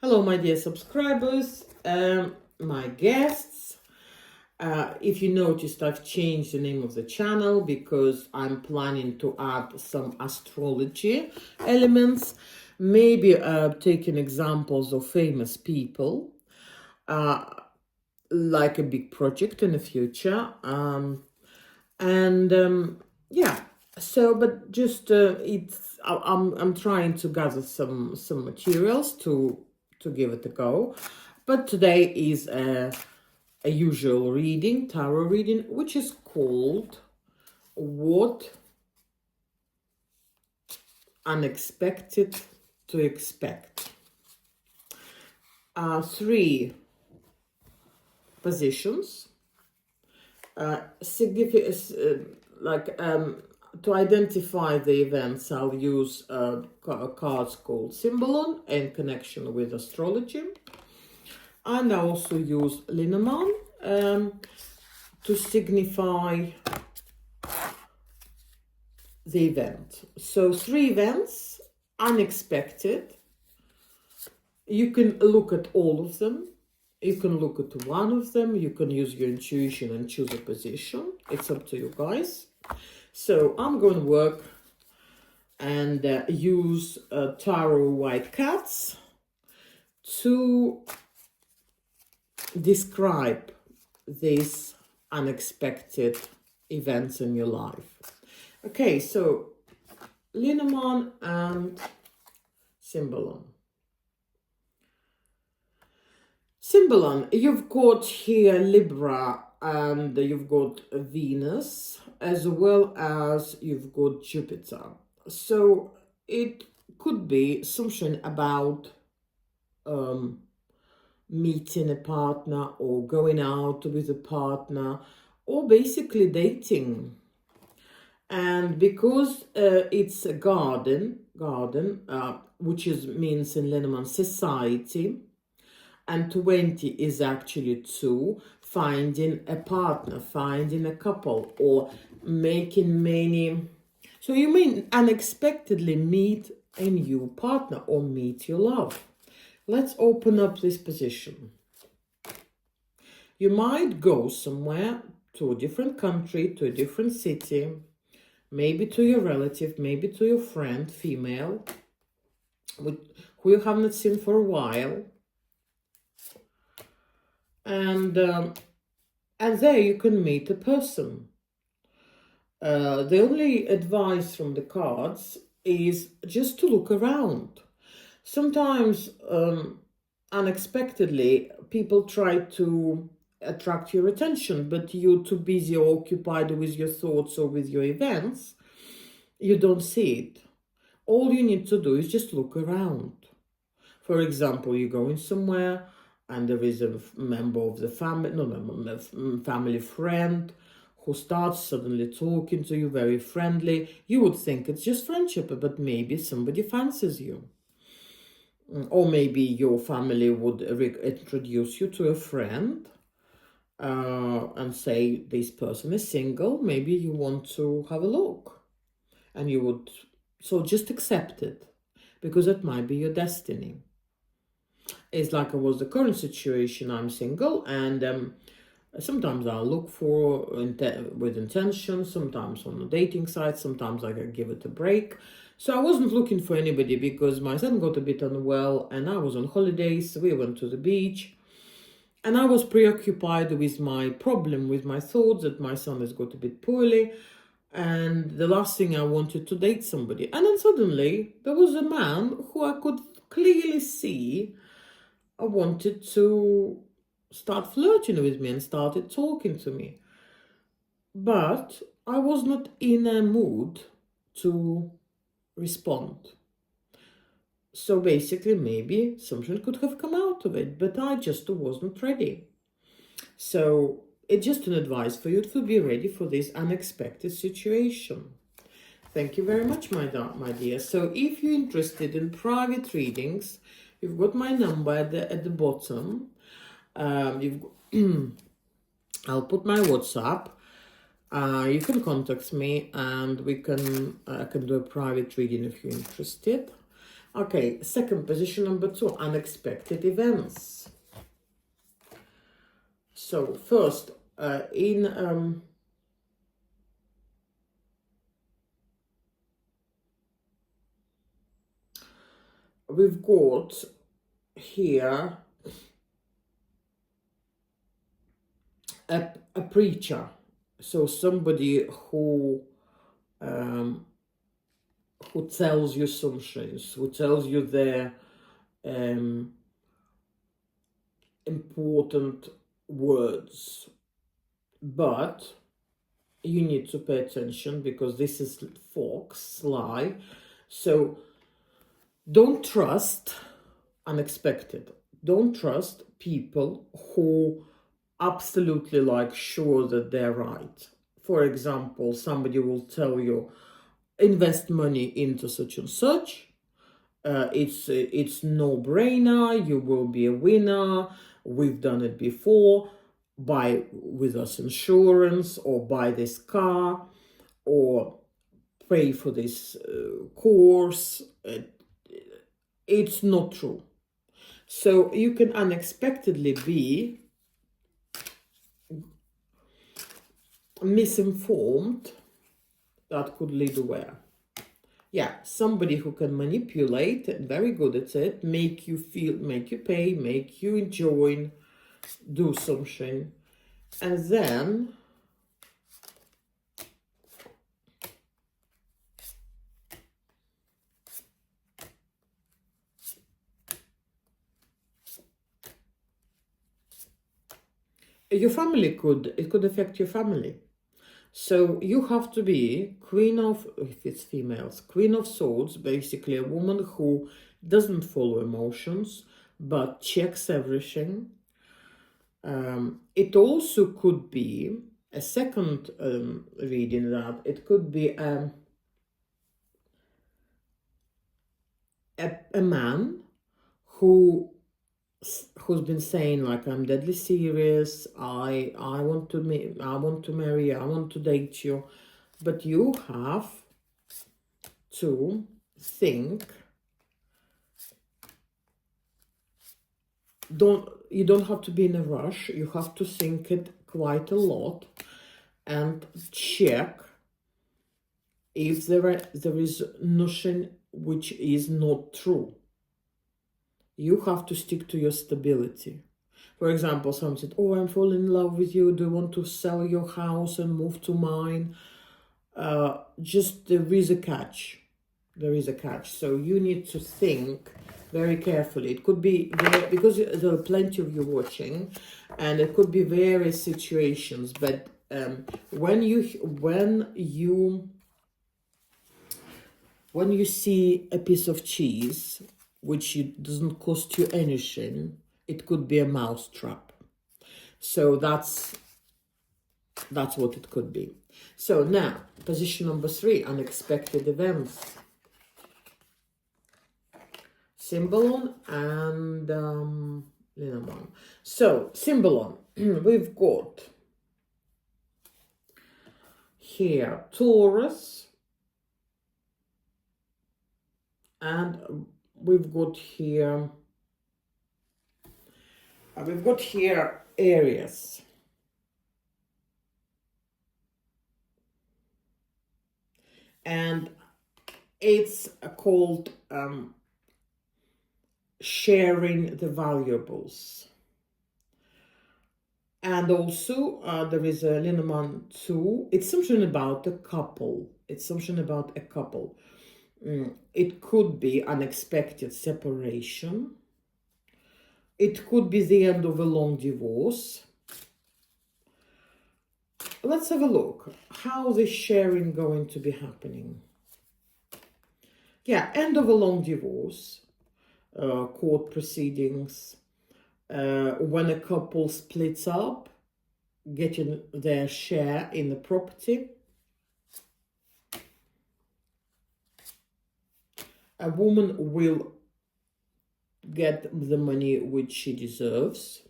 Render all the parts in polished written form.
Hello, my dear subscribers, my guests. If you noticed, I've changed the name of the channel because I'm planning to add some astrology elements, maybe taking examples of famous people, uh, like a big project in the future. Yeah, so but just I'm trying to gather some materials to give it a go. But today is a usual reading, tarot reading, which is called What Unexpected to Expect. Three positions, significant, to identify the events. I'll use cards called Symbolon in connection with astrology, and I also use Lenormand to signify the event. So three events, unexpected. You can look at all of them. You can look at one of them. You can use your intuition and choose a position. It's up to you guys. So I'm going to work and use tarot white cats to describe these unexpected events in your life. Okay, so Lenormand and Symbolon. Symbolon, you've got here Libra and you've got Venus, as well as you've got Jupiter. So it could be something about meeting a partner or going out with a partner or basically dating. And because it's a garden, which means in Lenormand society, and 20 is actually 2, finding a partner, finding a couple, or making many. So you may unexpectedly meet a new partner or meet your love. Let's open up this position. You might go somewhere, to a different country, to a different city, maybe to your relative, maybe to your friend, female, who you haven't seen for a while. And there you can meet a person. The only advice from the cards is just to look around. Sometimes, unexpectedly, people try to attract your attention, but you're too busy or occupied with your thoughts or with your events, you don't see it. All you need to do is just look around. For example, you're going somewhere and there is a member of the family friend who starts suddenly talking to you, very friendly. You would think it's just friendship, but maybe somebody fancies you. Or maybe your family would introduce you to a friend and say this person is single. Maybe you want to have a look. And you would, so just accept it, because it might be your destiny. It's like it was the current situation. I'm single, and sometimes I'll look for with intention, sometimes on a dating site, sometimes I give it a break. So I wasn't looking for anybody because my son got a bit unwell and I was on holidays. We went to the beach and I was preoccupied with my problem, with my thoughts that my son has got a bit poorly. And the last thing I wanted to date somebody. And then suddenly there was a man who I could clearly see I wanted to start flirting with me and started talking to me. But I was not in a mood to respond. So basically, maybe something could have come out of it, but I just wasn't ready. So it's just an advice for you to be ready for this unexpected situation. Thank you very much, my dear. So if you're interested in private readings, you've got my number at the bottom. I'll put my WhatsApp. You can contact me and I can do a private reading if you're interested. Okay, second position, number 2, unexpected events. So first, we've got here a preacher, so somebody who tells you some things, who tells you their important words, but you need to pay attention because this is fox, sly. So don't trust unexpected. Don't trust people who absolutely like sure that they're right. For example, somebody will tell you, invest money into such and such. It's no-brainer. You will be a winner. We've done it before. Buy with us insurance, or buy this car, or pay for this course. It's not true. So you can unexpectedly be misinformed. That could lead where? Yeah, somebody who can manipulate, and very good at it, make you feel, make you pay, make you enjoy, do something. And then your family it could affect your family. So you have to be queen of, if it's females, queen of swords, basically a woman who doesn't follow emotions, but checks everything. It also could be a second reading, that it could be a man who's been saying, like, I'm deadly serious, I want to marry you, I want to date you, but you have to think. You don't have to be in a rush. You have to think it quite a lot and check if there is nothing which is not true. You have to stick to your stability. For example, someone said, oh, I'm falling in love with you. Do you want to sell your house and move to mine? Just there is a catch. There is a catch. So you need to think very carefully. It could be, because there are plenty of you watching, and it could be various situations. But when you see a piece of cheese which doesn't cost you anything, it could be a mouse trap. So that's what it could be. So now, position number 3, unexpected events. Symbolon and Linamon. So, Symbolon, we've got here Taurus, and we've got here Aries. And it's called sharing the valuables. And also there is a Lenormand 2. It's something about a couple. It's something about a couple. It could be unexpected separation. It could be the end of a long divorce. Let's have a look. How this sharing going to be happening? Yeah, end of a long divorce, court proceedings, when a couple splits up, getting their share in the property. A woman will get the money which she deserves.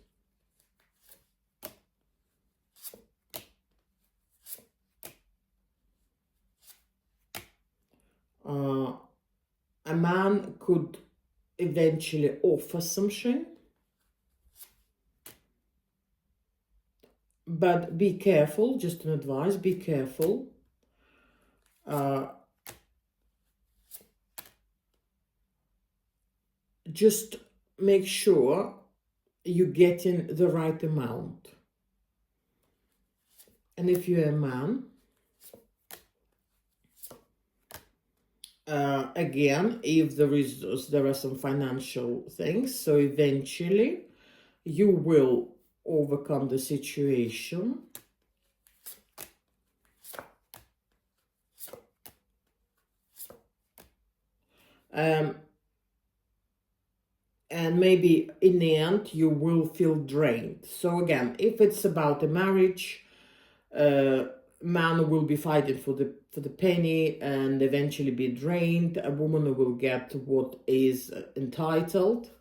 a man could eventually offer something, but be careful, just an advice, be careful. Just make sure you get in the right amount. And if you're a man, again, if there are some financial things, so eventually you will overcome the situation. And maybe in the end you will feel drained. So again, if it's about a marriage, man will be fighting for the penny and eventually be drained. A woman will get what is entitled.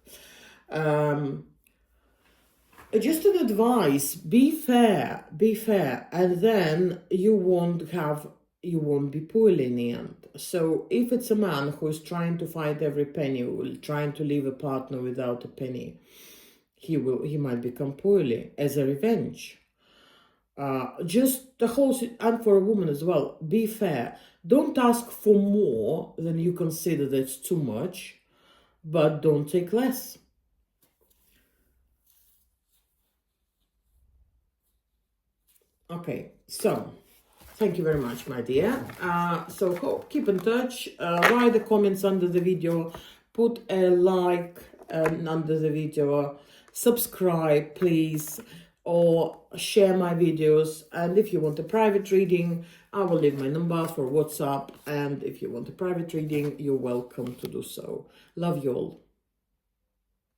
Just an advice: be fair, and then you won't be poorly in the end. So if it's a man who is trying to fight every penny, trying to leave a partner without a penny, he might become poorly as a revenge. Just the whole, and for a woman as well, be fair. Don't ask for more than you consider that's too much, but don't take less. Okay, so thank you very much, my dear. So keep in touch, write the comments under the video, put a like under the video, subscribe please, or share my videos. And if you want a private reading, I will leave my number for WhatsApp, and if you want a private reading, you're welcome to do so. Love you all.